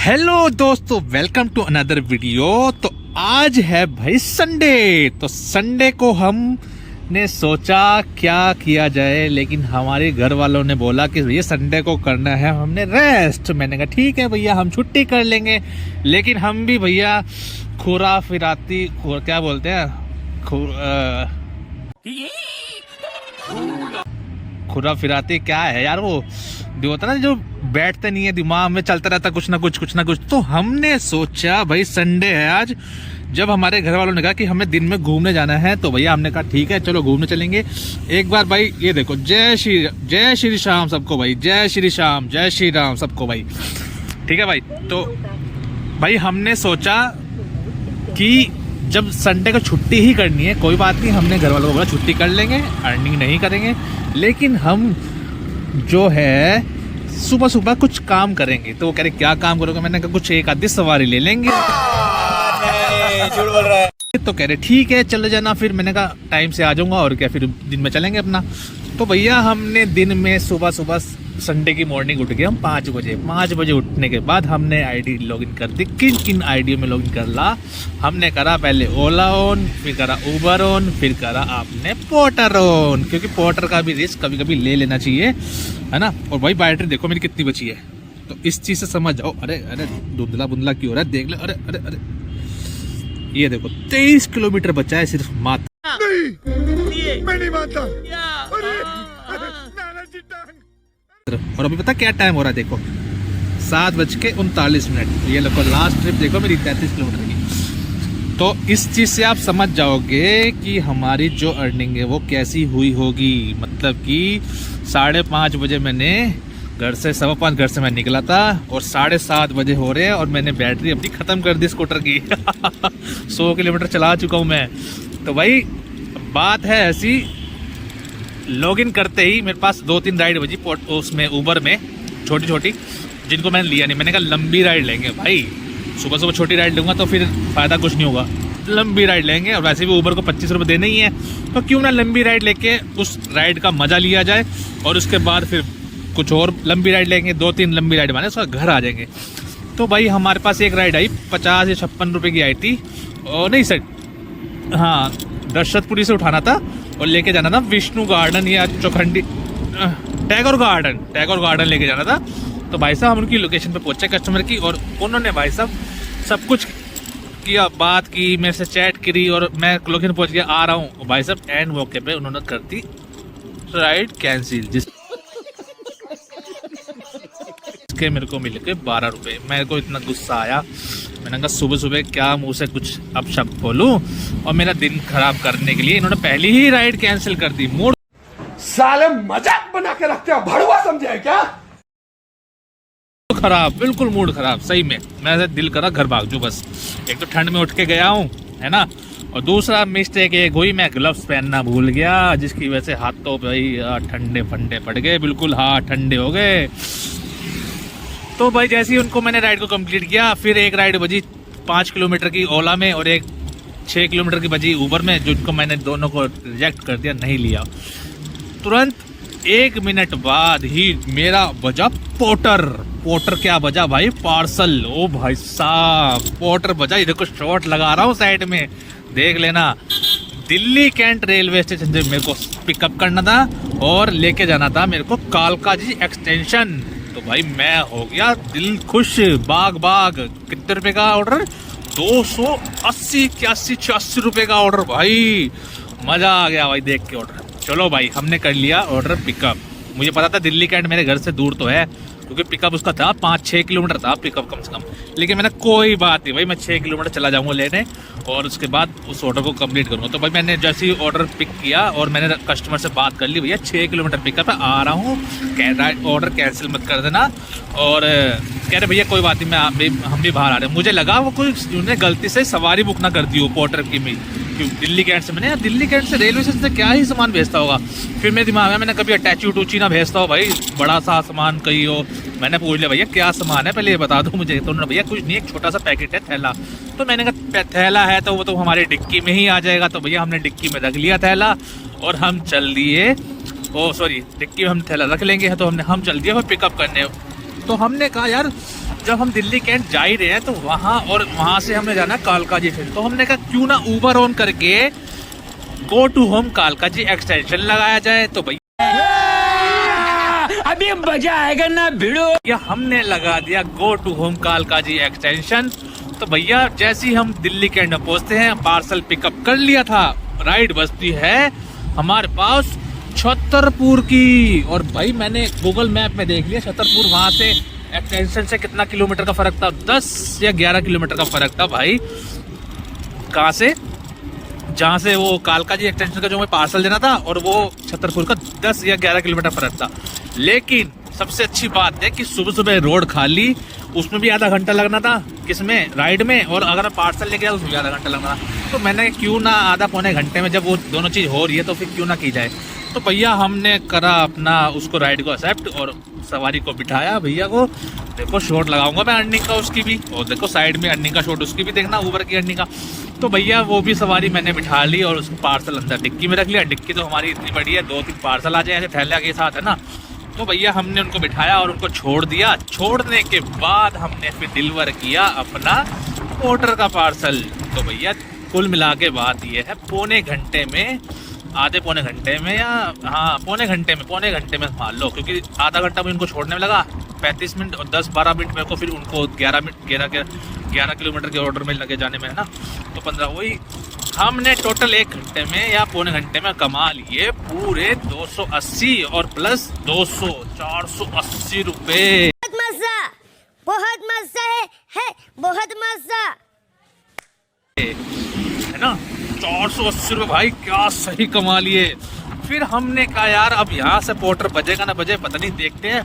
Hello दोस्तों, welcome to another video. तो आज है भाई संडे। तो संडे को हमने सोचा क्या किया जाए, लेकिन हमारे घर वालों ने बोला कि भैया संडे को करना है हमने रेस्ट। मैंने कहा ठीक है भैया, हम छुट्टी कर लेंगे। लेकिन हम भी भैया क्या बोलते हैं, खुरा फिराती क्या है यार, वो जो होता है ना, जो बैठते नहीं है, दिमाग में चलता रहता कुछ ना कुछ। तो हमने सोचा भाई संडे है आज। जब हमारे घर वालों ने कहा कि हमें दिन में घूमने जाना है, तो भैया हमने कहा ठीक है चलो घूमने चलेंगे। एक बार भाई ये देखो, जय श्री श्याम सबको भाई, जय श्री श्याम, जय श्री राम सबको भाई। ठीक है भाई। तो भाई हमने सोचा कि जब संडे को छुट्टी ही करनी है, कोई बात नहीं, हमने घर वालों को बोला छुट्टी कर लेंगे, अर्निंग नहीं करेंगे, लेकिन हम जो है सुबह सुबह कुछ काम करेंगे। तो वो कह रहे क्या काम करोगे? मैंने कहा कुछ एक आधी सवारी ले लेंगे। झूठ बोल रहा है। तो कह रहे ठीक है चले जाना। फिर मैंने कहा टाइम से आ जाऊंगा, और क्या फिर दिन में चलेंगे अपना। तो भैया हमने दिन में सुबह संडे की मॉर्निंग उठ गए हम 5 बजे उठने के बाद हमने आईडी लॉगिन कर दी। किन आईडी में लॉगिन कर ला हमने करा? पहले ओला ऑन, फिर करा उबर ऑन, फिर करा आपने पोर्टर ऑन, क्योंकि पोर्टर का भी रिस्क कभी कभी ले लेना चाहिए, है ना। और भाई बैटरी देखो मेरी कितनी बची है, तो इस चीज से समझ जाओ। अरे धुंधला क्यों हो रहा है, देख लो। अरे ये देखो 23 किलोमीटर बचा है सिर्फ मात्र। मैं नहीं मानता। और अभी पता क्या टाइम हो रहा है? देखो 7:39। ये लोग लास्ट ट्रिप देखो मेरी 33 किलोमीटर की। तो इस चीज से आप समझ जाओगे कि हमारी जो अर्निंग है वो कैसी हुई होगी। मतलब कि 5:30 बजे मैंने घर से 5:15 घर से मैं निकला था, और 7:30 बजे हो रहे हैं, और मैंने बैटरी अपनी खत्म कर दी स्कूटर की। 100 किलोमीटर चला चुका हूँ मैं। तो भाई बात है ऐसी, लॉगिन करते ही मेरे पास 2-3 राइड बजी उसमें उबर में, छोटी, जिनको मैंने लिया नहीं। मैंने कहा लंबी राइड लेंगे भाई, सुबह छोटी राइड लूंगा तो फिर फायदा कुछ नहीं होगा, लंबी राइड लेंगे। और वैसे भी उबर को 25 रुपये देने ही है, तो क्यों ना लंबी राइड लेके उस राइड का मजा लिया जाए, और उसके बाद फिर कुछ और लंबी राइड लेंगे। 2-3 लंबी राइड माने उसका घर आ जाएंगे। तो भाई हमारे पास एक राइड आई 50 या 56 रुपये की आई थी। और नहीं सर, हाँ, दशरथपुरी से उठाना था और लेके जाना था विष्णु गार्डन या चौखंडी टैगोर गार्डन लेके जाना था। तो भाई साहब हम उनकी लोकेशन पे पहुंचे कस्टमर की, और उन्होंने भाई साहब सब कुछ किया, बात की, मेरे से चैट करी, और मैं लोकेशन पहुंच गया, आ रहा हूँ। भाई साहब एंड मौके पे उन्होंने कर दी राइड कैंसिल, जिसके मेरे को मिल के 12 रुपये। मेरे को इतना गुस्सा आया, मैंने कहा सुबह क्या मुंह से कुछ अब शब्द बोलूं, और मेरा दिन खराब करने के लिए इन्होंने पहली ही राइड कैंसिल कर दी। मूड साले मजाक बना के रखते हो, भड़वा समझे है क्या? खराब, बिल्कुल मूड खराब सही में। मेरा दिल करा घर भाग जाऊं बस। एक तो ठंड में उठ के गया हूँ, है ना, और दूसरा मिस्टेक एक हुई, मैं ग्लव्स पहनना भूल गया, जिसकी वजह से हाथ तो भाई ठंडे फंडे पड़ गए, बिल्कुल हाथ ठंडे हो गए। तो भाई जैसे ही उनको मैंने राइड को कंप्लीट किया, फिर एक राइड बजी 5 किलोमीटर की ओला में, और एक 6 किलोमीटर की बजी उबर में, जिनको मैंने दोनों को रिजेक्ट कर दिया, नहीं लिया। तुरंत 1 मिनट बाद ही मेरा बजा पोर्टर क्या बजा भाई? पार्सल। ओ भाई साहब पोर्टर बजा। ये देखो शॉट लगा रहा हूँ साइड में, देख लेना। दिल्ली कैंट रेलवे स्टेशन से मेरे को पिकअप करना था और लेके जाना था मेरे को कालका जी एक्सटेंशन। तो भाई मैं हो गया दिल खुश, बाग। कितने रुपए का ऑर्डर? 280, 81, 86 रुपए का ऑर्डर। भाई मजा आ गया भाई देख के ऑर्डर। चलो भाई हमने कर लिया ऑर्डर पिकअप। मुझे पता था दिल्ली कैंट मेरे घर से दूर तो है, क्योंकि पिकअप उसका था 5-6 किलोमीटर था पिकअप कम से कम। लेकिन मैंने कोई बात नहीं भाई, मैं 6 किलोमीटर चला जाऊंगा लेने, और उसके बाद उस ऑर्डर को कंप्लीट करूंगा। तो भाई मैंने जैसे ही ऑर्डर पिक किया और मैंने कस्टमर से बात कर ली, भैया 6 किलोमीटर पिकअप है, आ रहा हूँ, ऑर्डर कैंसिल मत कर देना। और कह रहे भैया कोई बात नहीं, हम भी बाहर आ रहे हैं। मुझे लगा वो कोई उन्होंने गलती से सवारी बुक ना कर दी हो पोर्टर की में, दिल्ली कैंट से। मैंने दिल्ली कैंट से रेलवे स्टेशन से क्या ही सामान भेजता होगा। फिर मेरे दिमाग में मैंने कभी अटैची उटूची ना भेजता हो भाई, बड़ा सा सामान कहीं हो। मैंने पूछ लिया भैया क्या सामान है, पहले ये बता दो मुझे। तो उन्होंने भैया कुछ नहीं, एक छोटा सा पैकेट है, थैला। तो मैंने कहा थैला है तो वो तो हमारी डिक्की में ही आ जाएगा। तो भैया हमने डिक्की में रख लिया थैला, और हम चल दिए डिक्की में हम थैला रख लेंगे, तो हम चल दिए पिकअप करने। तो हमने कहा यार जब हम दिल्ली कैंट जा ही रहे हैं तो वहाँ से हमने जाना कालका जी स्टेशन, तो हमने कहा क्यों ना उबर ऑन करके गो टू होम कालका जी एक्सटेंशन लगाया जाए। तो भैया अभी मजा आएगा ना भिड़ो। या हमने लगा दिया गो टू होम कालका जी एक्सटेंशन। तो भैया जैसे ही हम दिल्ली कैंट में पहुंचते हैं, पार्सल पिकअप कर लिया था, राइड बजती है हमारे पास छतरपुर की। और भाई मैंने गूगल मैप में देख लिया, छतरपुर वहां से एक्सटेंशन से कितना किलोमीटर का फर्क था, 10 या 11 किलोमीटर का फर्क था भाई। कहाँ से, जहाँ से वो कालका जी एक्सटेंशन का जो मैं पार्सल देना था और वो छतरपुर का 10 या 11 किलोमीटर फर्क था। लेकिन सबसे अच्छी बात है कि सुबह सुबह रोड खाली, उसमें भी आधा घंटा लगना था, किसमें, राइड में, और अगर पार्सल लेके जाओ उसमें भी आधा घंटा लगना था। तो मैंने क्यों ना आधा पौने घंटे में जब वो दोनों चीज़ हो रही है तो फिर क्यों ना की जाए। तो भैया हमने करा अपना उसको राइड को एक्सेप्ट और सवारी को बिठाया। भैया को देखो शॉट लगाऊंगा मैं अर्निंग का उसकी भी, और देखो साइड में अर्निंग का शॉट उसकी भी देखना, ऊबर की अर्निंग का। तो भैया वो भी सवारी मैंने बिठा ली और उसको पार्सल अंदर डिक्की में रख लिया। डिक्की तो हमारी इतनी बड़ी है, 2-3 पार्सल आ जाए ऐसे थैला के साथ, है ना। तो भैया हमने उनको बिठाया और उनको छोड़ दिया। छोड़ने के बाद हमने फिर डिलीवर किया अपना पोर्टर का पार्सल। तो भैया कुल मिला के बात ये है, पौने घंटे में, आधे पौने घंटे में, या हाँ पौने घंटे में मान लो, क्योंकि आधा घंटा मुझे उनको छोड़ने में लगा, 35 मिनट, और 10-12 मिनट मेरे को फिर उनको 11 किलोमीटर के ऑर्डर में लगे जाने में, है ना। तो 15, वही हमने टोटल 1 घंटे में या पौने घंटे में कमा लिए पूरे 280 और प्लस 200, 480 रुपए। बहुत मजा है बहुत मजा है ना, 480 रुपए भाई, क्या सही कमा लिए। फिर हमने कहा यार अब यहाँ से पोर्टर बजेगा ना बजे पता नहीं, देखते हैं।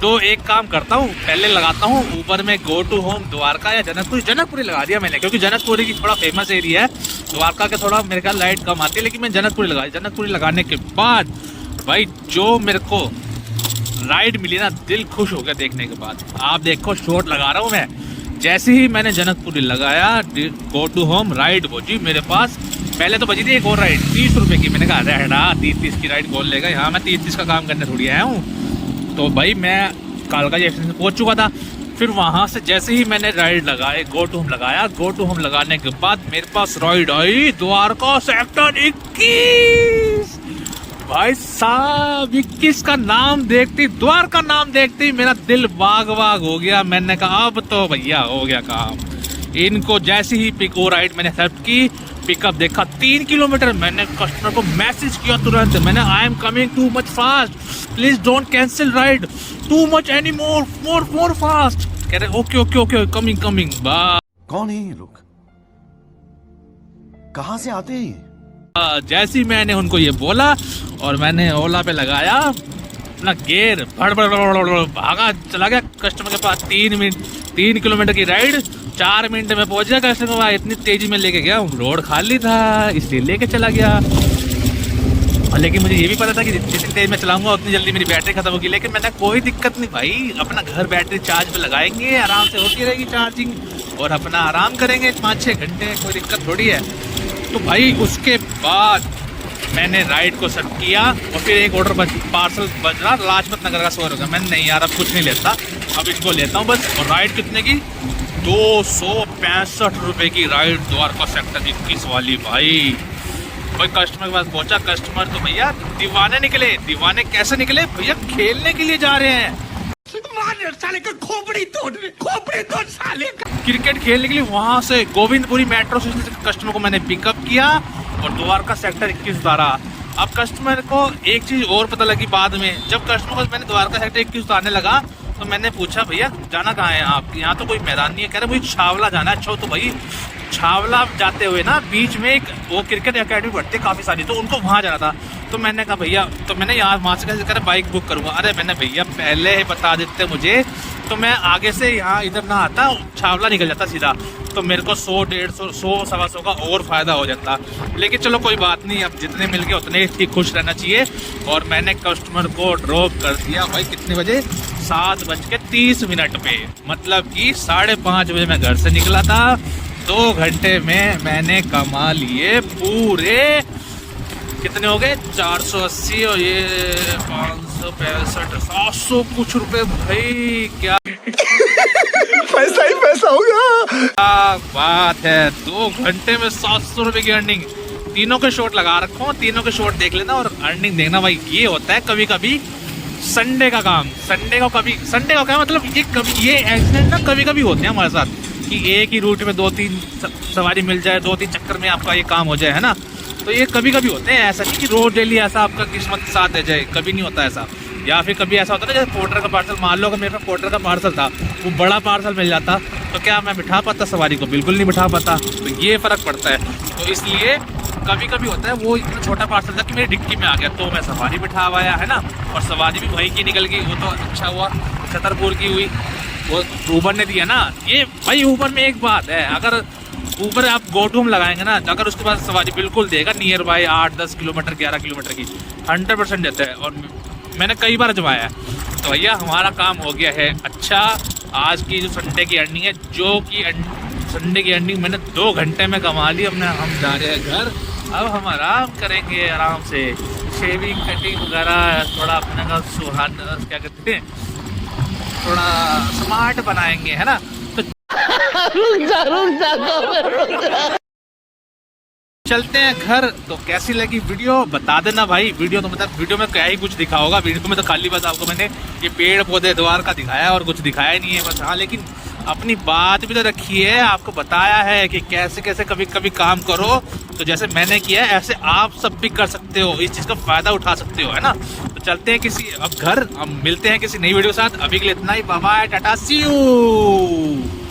तो एक काम करता हूँ, पहले लगाता हूँ ऊबर में गो टू होम द्वारका या जनकपुरी लगा दिया मैंने, क्योंकि जनकपुरी की थोड़ा फेमस एरिया है, द्वारका के थोड़ा मेरे ख्याल लाइट कम आती है, लेकिन मैं जनकपुरी लगा। जनकपुरी लगाने के बाद भाई जो मेरे को राइड मिली ना, दिल खुश हो गया देखने के बाद। आप देखो शॉट लगा रहा हूँ मैं, जैसे ही मैंने जनकपुरी लगाया गो टू होम राइड बजी मेरे पास। पहले तो बजी थी एक और राइड 30 रुपए की, मैंने कहा अरे हटा 30 की राइड कौन लेगा, यहाँ मैं 30 का काम करने थोड़ी आया हूँ। तो भाई मैं कालका जी एक्सटेंशन पहुँच चुका था। फिर वहाँ से जैसे ही मैंने राइड लगाए, गो टू होम लगाया, गो टू होम लगाने के बाद मेरे पास राइड आई द्वारका सेक्टर 21। भाई साहब 21 का नाम देखती, द्वारका नाम देखती मेरा दिल बाग बाग हो गया। मैंने कहा अब तो भैया हो गया काम। इनको जैसे ही पिको राइड मैंने एक्सेप्ट की, पिकअप देखा 3 किलोमीटर, मैंने कस्टमर को मैसेज किया तुरंत, मैंने I am coming too much fast, please don't cancel ride too much any more fast. कह रहे ओके कमिंग। कौन है ये लोग, कहाँ से आते हैं? जैसे ही मैंने उनको ये बोला और मैंने ओला पे लगाया अपना गेयर, भागा चला गया कस्टमर के पास। 3 किलोमीटर की राइड 4 मिनट में पहुंच गया कस्टमर के पास। इतनी तेजी में लेके गया, रोड खाली था इसलिए लेके चला गया। लेकिन मुझे ये भी पता था कि जितनी तेज में चलाऊंगा उतनी जल्दी मेरी बैटरी खत्म होगी। लेकिन मैंने कोई दिक्कत नहीं भाई, अपना घर बैटरी चार्ज पे लगाएंगे, आराम से होती रहेगी चार्जिंग और अपना आराम करेंगे 5-6 घंटे, कोई दिक्कत थोड़ी है। तो भाई उसके बाद मैंने राइड को सेट किया और फिर एक ऑर्डर पार्सल बज रहा लाजपत नगर का 100 रुपये। मैंने नहीं यार अब कुछ नहीं लेता, अब इसको लेता हूँ बस। और राइड कितने की, 265 रुपये की राइड द्वारका सेक्टर 21 वाली। भाई कस्टमर के पास पहुंचा, कस्टमर तो भैया दीवाने निकले। दीवाने कैसे निकले भैया, खेलने के लिए जा रहे हैं, साले का खोपड़ी तोड़ साले का। क्रिकेट खेलने के लिए। वहां से गोविंदपुरी मेट्रो स्टेशन से कस्टमर को मैंने पिकअप किया और द्वारका सेक्टर 21 उतारा। अब कस्टमर को एक चीज और पता लगी बाद में, जब कस्टमर को मैंने द्वारका सेक्टर 21 उतारने लगा तो मैंने पूछा भैया जाना कहाँ है आप, यहाँ तो कोई मैदान नहीं है। कह रहे भाई छावला जाना है। अच्छा तो भाई छावला जाते हुए ना बीच में एक वो क्रिकेट एकेडमी बढ़ती है काफ़ी सारी, तो उनको वहाँ जाना था। तो मैंने कहा भैया, तो मैंने यहाँ वहाँ से कैसे करें बाइक बुक करूँगा। अरे मैंने भैया पहले ही बता देते मुझे तो मैं आगे से यहाँ इधर ना आता, छावला निकल जाता सीधा, तो मेरे को 100-150 का और फ़ायदा हो जाता। लेकिन चलो कोई बात नहीं, अब जितने मिल गए उतने ही खुश रहना चाहिए। और मैंने कस्टमर को ड्रॉप कर दिया भाई कितने बजे, 7:30 पे, मतलब कि 5:30 बजे मैं घर से निकला था। 2 घंटे में मैंने कमा लिए पूरे कितने हो गए, 480 और ये 500 665 700 कुछ रुपए भाई, क्या पैसा ही पैसा होगा। बात है। 2 घंटे में 700 रुपए की अर्निंग। तीनों के शॉट लगा रखो हूँ, तीनों के शॉट देख लेना और अर्निंग देखना भाई। ये होता है कभी कभी संडे का काम। संडे का क्या मतलब, ये एक्सीडेंट ना कभी कभी होते हैं हमारे साथ कि एक ही रूट में 2-3 सवारी मिल जाए, 2-3 चक्कर में आपका ये काम हो जाए, है ना। तो ये कभी कभी होते हैं, ऐसा नहीं कि रोज डेली ऐसा आपका किस्मत के साथ दे जाए, कभी नहीं होता ऐसा। या फिर कभी ऐसा होता है ना, जैसे पोर्टर का पार्सल, मान लो कि मेरे पास पोर्टर का पार्सल था, वो बड़ा पार्सल मिल जाता तो क्या मैं बिठा पाता सवारी को? बिल्कुल नहीं बिठा पाता। तो ये फ़र्क पड़ता है। तो इसलिए कभी कभी होता है वो इतना छोटा पार्सल था कि मेरी डिक्की में आ गया, तो मैं सवारी बिठा पाया, है ना। और सवारी भी वहीं की निकल गई, वो तो अच्छा हुआ। छतरपुर की हुई, वो ऊबर ने दिया ना। ये भाई ऊबर में एक बात है, अगर ऊबर आप गो टू होम लगाएंगे ना, अगर उसके पास सवारी बिल्कुल देगा नियर बाय 8-10 किलोमीटर 11 किलोमीटर की 100% देता है। और मैंने कई बार जमाया है। तो भैया हमारा काम हो गया है अच्छा। आज की जो संडे की अर्निंग है, जो कि संडे की अर्निंग मैंने 2 घंटे में कमा ली। अब हम जा रहे हैं घर। अब हम आराम करेंगे, आराम से शेविंग कटिंग वगैरह, थोड़ा अपने का सुहाना क्या कहते हैं, थोड़ा स्मार्ट बनाएंगे, है ना। तो चलते हैं घर। तो कैसी लगी वीडियो बता देना भाई। वीडियो तो मतलब वीडियो में क्या ही कुछ दिखा होगा, वीडियो में तो खाली बस आपको मैंने ये पेड़ पौधे द्वार का दिखाया और कुछ दिखाया नहीं है बस। हाँ, लेकिन अपनी बात भी तो रखी है, आपको बताया है कि कैसे कैसे कभी कभी काम करो। तो जैसे मैंने किया है ऐसे आप सब भी कर सकते हो, इस चीज़ का फायदा उठा सकते हो, है ना। तो चलते हैं किसी अब घर, हम मिलते हैं किसी नई वीडियो के साथ। अभी के लिए इतना ही, bye bye, tata, see you.